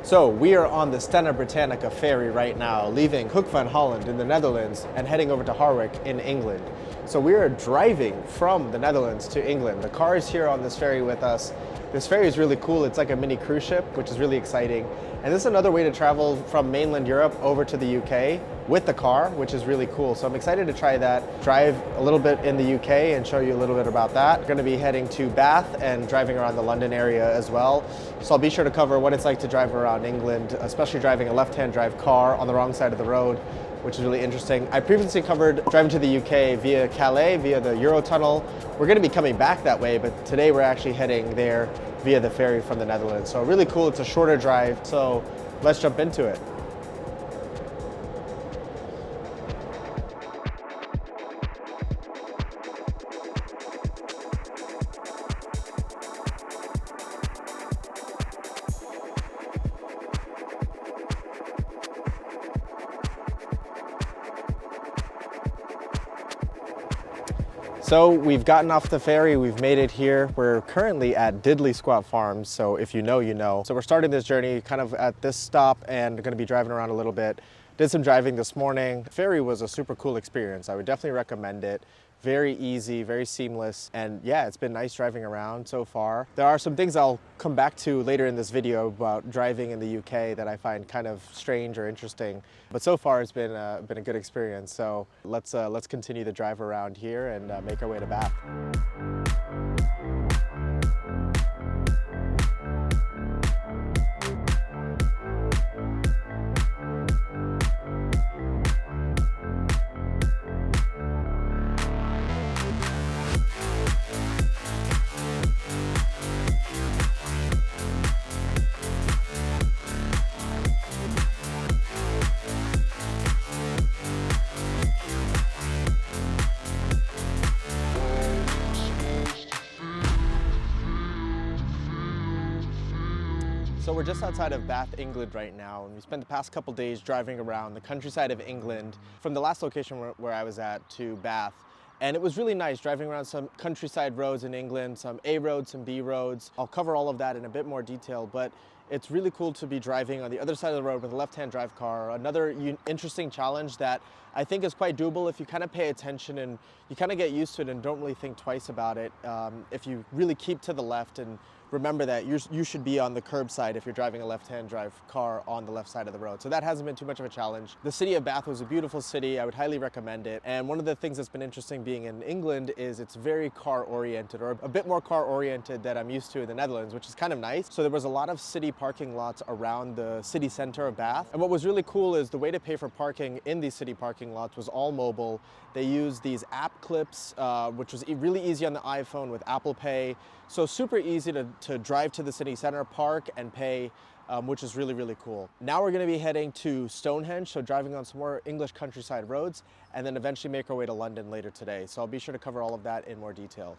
So we are on the Stena Britannica ferry right now, leaving Hoek van Holland in the Netherlands and heading over to Harwich in England. So we are driving from the Netherlands to England. The car is here on this ferry with us. This ferry is really cool. It's like a mini cruise ship, which is really exciting. And this is another way to travel from mainland Europe over to the UK with the car, which is really cool. So I'm excited to try that, drive a little bit in the UK and show you a little bit about that. We're going to be heading to Bath and driving around the London area as well. So I'll be sure to cover what it's like to drive around England, especially driving a left-hand drive car on the wrong side of the road, which is really interesting. I previously covered driving to the UK via Calais, via the Eurotunnel. We're going to be coming back that way, but today we're actually heading there via the ferry from the Netherlands. So really cool, it's a shorter drive, so let's jump into it. So we've gotten off the ferry, we've made it here. We're currently at Diddley Squat Farms, so if you know, you know. So we're starting this journey kind of at this stop and gonna be driving around a little bit. Did some driving this morning. The ferry was a super cool experience. I would definitely recommend it. Very easy, very seamless, and yeah, it's been nice driving around so far. There are some things I'll come back to later in this video about driving in the UK that I find kind of strange or interesting, but so far it's been a good experience. So let's continue the drive around here and make our way to Bath. So we're just outside of Bath, England right now, and we spent the past couple days driving around the countryside of England from the last location where I was at to Bath. And it was really nice driving around some countryside roads in England, some A roads, some B roads. I'll cover all of that in a bit more detail, but it's really cool to be driving on the other side of the road with a left-hand drive car. Another interesting challenge that I think is quite doable if you kind of pay attention and you kind of get used to it and don't really think twice about it. If you really keep to the left and remember that you should be on the curbside if you're driving a left-hand drive car on the left side of the road. So that hasn't been too much of a challenge. The city of Bath was a beautiful city. I would highly recommend it. And one of the things that's been interesting being in England is it's very car-oriented, or a bit more car-oriented than I'm used to in the Netherlands, which is kind of nice. So there was a lot of city parking lots around the city center of Bath. And what was really cool is the way to pay for parking in these city parking lots was all mobile. They used these app clips, which was really easy on the iPhone with Apple Pay. So super easy to drive to the city center, park, and pay, which is really, really cool. Now we're gonna be heading to Stonehenge, so driving on some more English countryside roads, and then eventually make our way to London later today. So I'll be sure to cover all of that in more detail.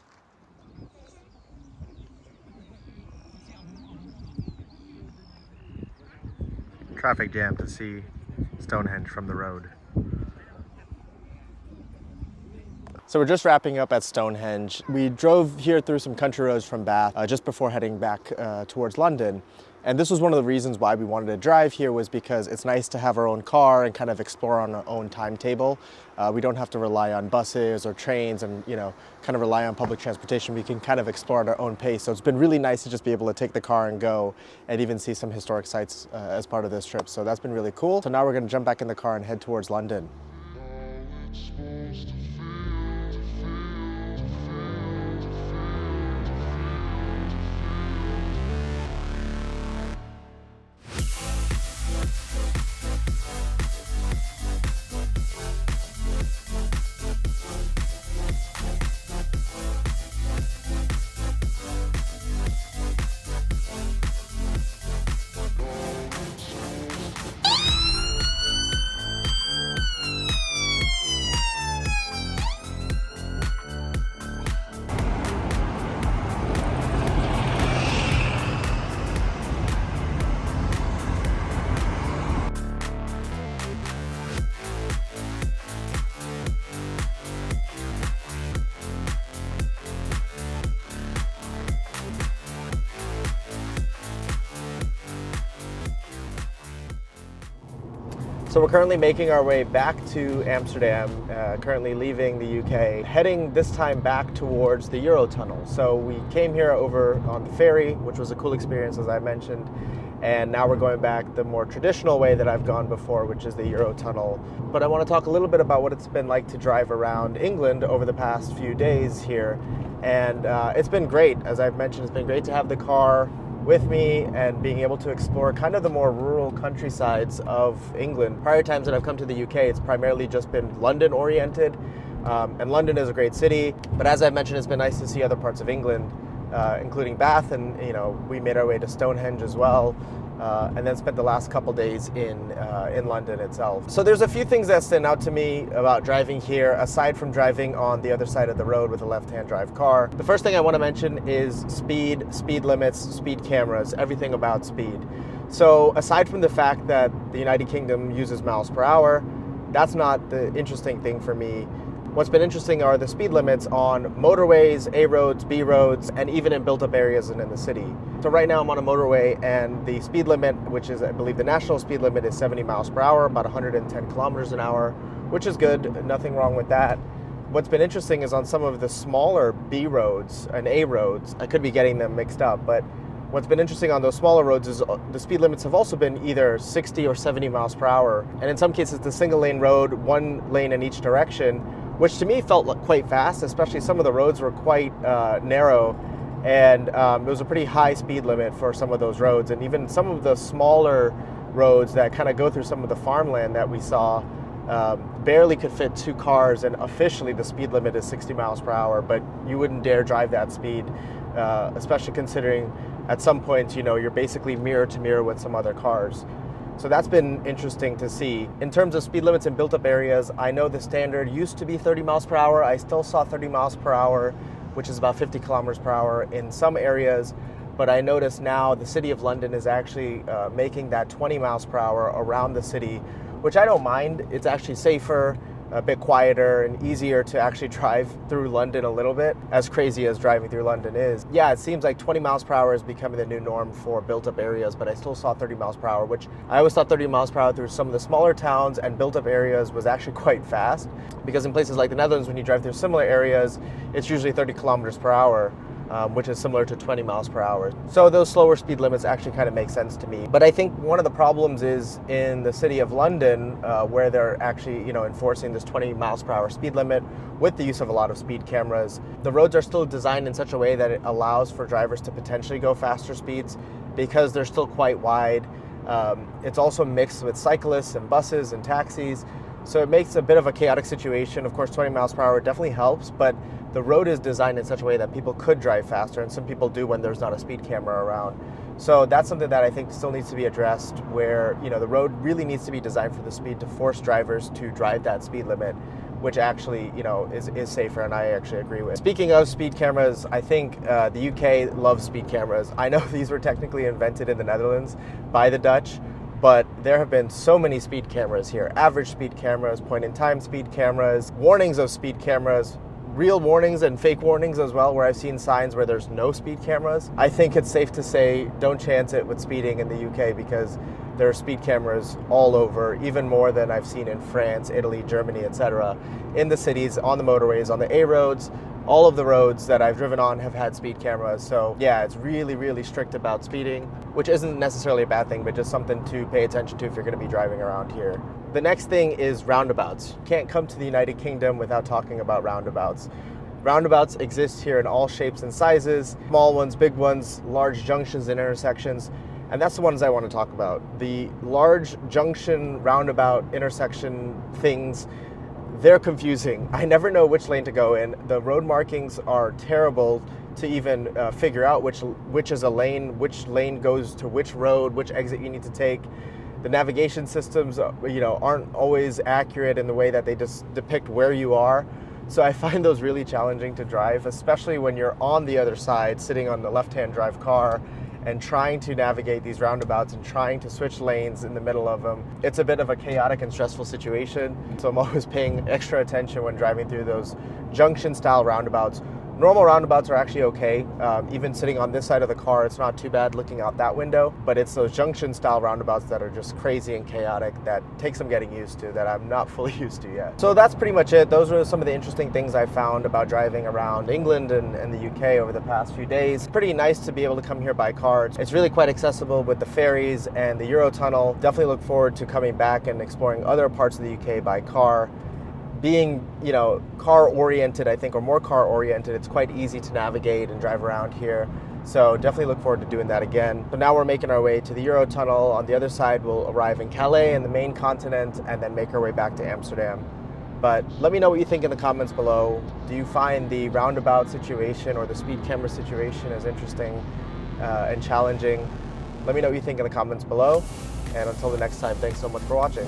Traffic jam to see Stonehenge from the road. So we're just wrapping up at Stonehenge. We drove here through some country roads from Bath just before heading back towards London. And this was one of the reasons why we wanted to drive here, was because it's nice to have our own car and kind of explore on our own timetable. We don't have to rely on buses or trains and, you know, kind of rely on public transportation. We can kind of explore at our own pace. So it's been really nice to just be able to take the car and go and even see some historic sites as part of this trip. So that's been really cool. So now we're going to jump back in the car and head towards London. So we're currently making our way back to Amsterdam, currently leaving the UK, heading this time back towards the Eurotunnel. So we came here over on the ferry, which was a cool experience, as I mentioned, and now we're going back the more traditional way that I've gone before, which is the Eurotunnel. But I want to talk a little bit about what it's been like to drive around England over the past few days here. And it's been great. As I've mentioned, it's been great to have the car with me and being able to explore kind of the more rural countrysides of England. Prior times that I've come to the UK, it's primarily just been London oriented, and London is a great city, but as I mentioned, it's been nice to see other parts of England, including Bath, and we made our way to Stonehenge as well, and then spent the last couple days in London itself. So there's a few things that stand out to me about driving here, aside from driving on the other side of the road with a left-hand drive car. The first thing I want to mention is speed limits, speed cameras, everything about speed. So aside from the fact that the United Kingdom uses miles per hour, that's not the interesting thing for me. What's been interesting are the speed limits on motorways, A roads, B roads, and even in built-up areas and in the city. So right now I'm on a motorway, and the speed limit, which is, I believe, the national speed limit, is 70 miles per hour, about 110 kilometers an hour, which is good, nothing wrong with that. What's been interesting is on some of the smaller B roads and A roads, I could be getting them mixed up, but what's been interesting on those smaller roads is the speed limits have also been either 60 or 70 miles per hour. And in some cases, the single lane road, one lane in each direction, which to me felt quite fast, especially some of the roads were quite narrow, and it was a pretty high speed limit for some of those roads. And even some of the smaller roads that kind of go through some of the farmland that we saw barely could fit two cars, and officially the speed limit is 60 miles per hour, but you wouldn't dare drive that speed, especially considering at some point, you're basically mirror to mirror with some other cars. So that's been interesting to see. In terms of speed limits in built-up areas, I know the standard used to be 30 miles per hour. I still saw 30 miles per hour, which is about 50 kilometers per hour in some areas. But I notice now the City of London is actually making that 20 miles per hour around the city, which I don't mind. It's actually safer, a bit quieter, and easier to actually drive through London a little bit, as crazy as driving through London is. Yeah, it seems like 20 miles per hour is becoming the new norm for built-up areas, but I still saw 30 miles per hour, which I always thought 30 miles per hour through some of the smaller towns and built-up areas was actually quite fast, because in places like the Netherlands, when you drive through similar areas, it's usually 30 kilometers per hour. Which is similar to 20 miles per hour. So those slower speed limits actually kind of make sense to me. But I think one of the problems is in the City of London, where they're actually enforcing this 20 miles per hour speed limit with the use of a lot of speed cameras. The roads are still designed in such a way that it allows for drivers to potentially go faster speeds because they're still quite wide. It's also mixed with cyclists and buses and taxis. So it makes a bit of a chaotic situation. Of course, 20 miles per hour definitely helps, but the road is designed in such a way that people could drive faster, and some people do when there's not a speed camera around. So that's something that I think still needs to be addressed, where the road really needs to be designed for the speed to force drivers to drive that speed limit, which actually is safer, and I actually agree with. Speaking of speed cameras, I think the UK loves speed cameras. I know these were technically invented in the Netherlands by the Dutch, but there have been so many speed cameras here. Average speed cameras, point-in-time speed cameras, warnings of speed cameras, real warnings and fake warnings as well, where I've seen signs where there's no speed cameras. I think it's safe to say don't chance it with speeding in the UK, because there are speed cameras all over, even more than I've seen in France, Italy, Germany, etc. In the cities, on the motorways, on the A roads, all of the roads that I've driven on have had speed cameras. So yeah, it's really, really strict about speeding, which isn't necessarily a bad thing, but just something to pay attention to if you're going to be driving around here. The next thing is roundabouts. You can't come to the United Kingdom without talking about roundabouts. Roundabouts exist here in all shapes and sizes, small ones, big ones, large junctions and intersections, and that's the ones I want to talk about. The large junction, roundabout, intersection things, they're confusing. I never know which lane to go in. The road markings are terrible to even figure out which is a lane, which lane goes to which road, which exit you need to take. The navigation systems, aren't always accurate in the way that they just depict where you are. So I find those really challenging to drive, especially when you're on the other side, sitting on the left-hand drive car and trying to navigate these roundabouts and trying to switch lanes in the middle of them. It's a bit of a chaotic and stressful situation. So I'm always paying extra attention when driving through those junction-style roundabouts. Normal roundabouts are actually okay. Even sitting on this side of the car, it's not too bad looking out that window, but it's those junction style roundabouts that are just crazy and chaotic that take some getting used to, that I'm not fully used to yet. So that's pretty much it. Those were some of the interesting things I found about driving around England and the UK over the past few days. Pretty nice to be able to come here by car. It's really quite accessible with the ferries and the Eurotunnel. Definitely look forward to coming back and exploring other parts of the UK by car. Being, you know, car oriented, I think, or more car oriented, it's quite easy to navigate and drive around here. So definitely look forward to doing that again. So now we're making our way to the Eurotunnel. On the other side, we'll arrive in Calais in the main continent and then make our way back to Amsterdam. But let me know what you think in the comments below. Do you find the roundabout situation or the speed camera situation as interesting and challenging? Let me know what you think in the comments below. And until the next time, thanks so much for watching.